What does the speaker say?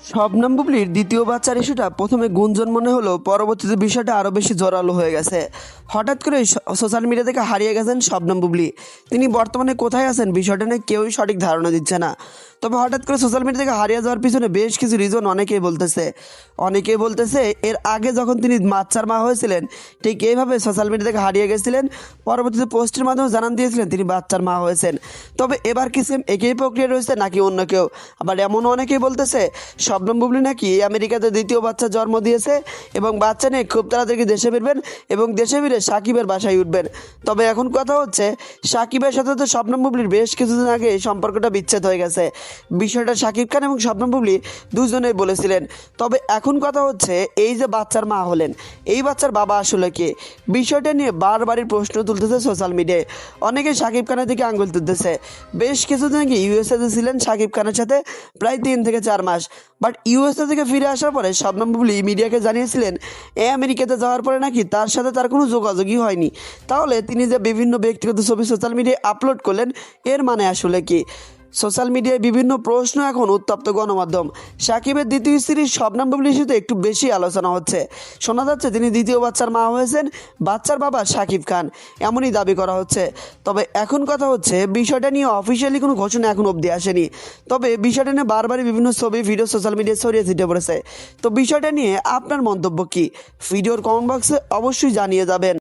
শবনম বুবলির দ্বিতীয় বাচ্চার ইস্যুটা প্রথমে গুঞ্জন মনে হলো, পরবর্তীতে বিষয়টা আরও বেশি জোরালো হয়ে গেছে। হঠাৎ করে সোশ্যাল মিডিয়া থেকে হারিয়ে গেছেন শবনম বুবলি। তিনি বর্তমানে কোথায় আছেন বিষয়টা নিয়ে কেউই সঠিক ধারণা দিচ্ছে না। তবে হঠাৎ করে সোশ্যাল মিডিয়া থেকে হারিয়ে যাওয়ার পিছনে বেশ কিছু রিজন অনেকেই বলতেছে এর আগে যখন তিনি বাচ্চার মা হয়েছিলেন ঠিক এইভাবে সোশ্যাল মিডিয়া থেকে হারিয়ে গেছিলেন, পরবর্তীতে পোস্টের মাধ্যমে জানান দিয়েছিলেন তিনি বাচ্চার মা হয়েছেন। তবে এবার কি সেম একই প্রক্রিয়া রয়েছে নাকি অন্য কেউ? আবার এমনও অনেকেই বলতেছে শবনম বুবলি নাকি আমেরিকাতে দ্বিতীয় বাচ্চা জন্ম দিয়েছে এবং বাচ্চা নিয়ে খুব তাড়াতাড়ি দেশে ফিরবেন এবং দেশে ফিরে সাকিবের বাসায় উঠবেন। তবে এখন কথা হচ্ছে সাকিবের সাথে তো শবনম বুবলির বেশ কিছুদিন আগে এই সম্পর্কটা বিচ্ছেদ হয়ে গেছে। বিষয়টা সাকিব খান এবং শবনম বুবলি দুজনেই বলেছিলেন। তবে এখন কথা হচ্ছে এই যে বাচ্চার মা হলেন, এই বাচ্চার বাবা আসলে কে? বিষয়টা নিয়ে বারবারই প্রশ্ন তুলতেছে সোশ্যাল মিডিয়ায়। অনেকে সাকিব খানের দিকে আঙুল তুলতেছে। বেশ কিছুদিন আগে ইউএসএতে ছিলেন সাকিব খানের সাথে প্রায় 3 থেকে 4 মাস। বাট ইউএসএ থেকে ফিরে আসার পরে শবনম বুবলি মিডিয়াকে জানিয়েছিলেন আমেরিকাতে যাওয়ার পরে নাকি তার সাথে তার কোনো যোগাযোগই হয়নি। তাহলে তিনি যে বিভিন্ন ব্যক্তিগত ছবি সোশ্যাল মিডিয়ায় আপলোড করলেন, এর মানে আসলে কি? সোশ্যাল মিডিয়ায় বিভিন্ন প্রশ্ন এখন উত্তপ্ত গণমাধ্যম। সাকিবের দ্বিতীয় স্ত্রী শবনম বুবলির সাথে একটু বেশি আলোচনা হচ্ছে। শোনা যাচ্ছে তিনি দ্বিতীয় বাচ্চার মা হয়েছেন, বাচ্চার বাবা সাকিব খান, এমনই দাবি করা হচ্ছে। তবে এখন কথা হচ্ছে বিষয়টা নিয়ে অফিসিয়ালি কোনো ঘোষণা এখন অবধি আসেনি। তবে বিষয়টা নিয়ে বারবারই বিভিন্ন ছবি ভিডিও সোশ্যাল মিডিয়ায় ছড়িয়ে ছিটে পড়েছে। তো বিষয়টা নিয়ে আপনার মন্তব্য কী? ভিডিওর কমেন্ট বক্সে অবশ্যই জানিয়ে যাবেন।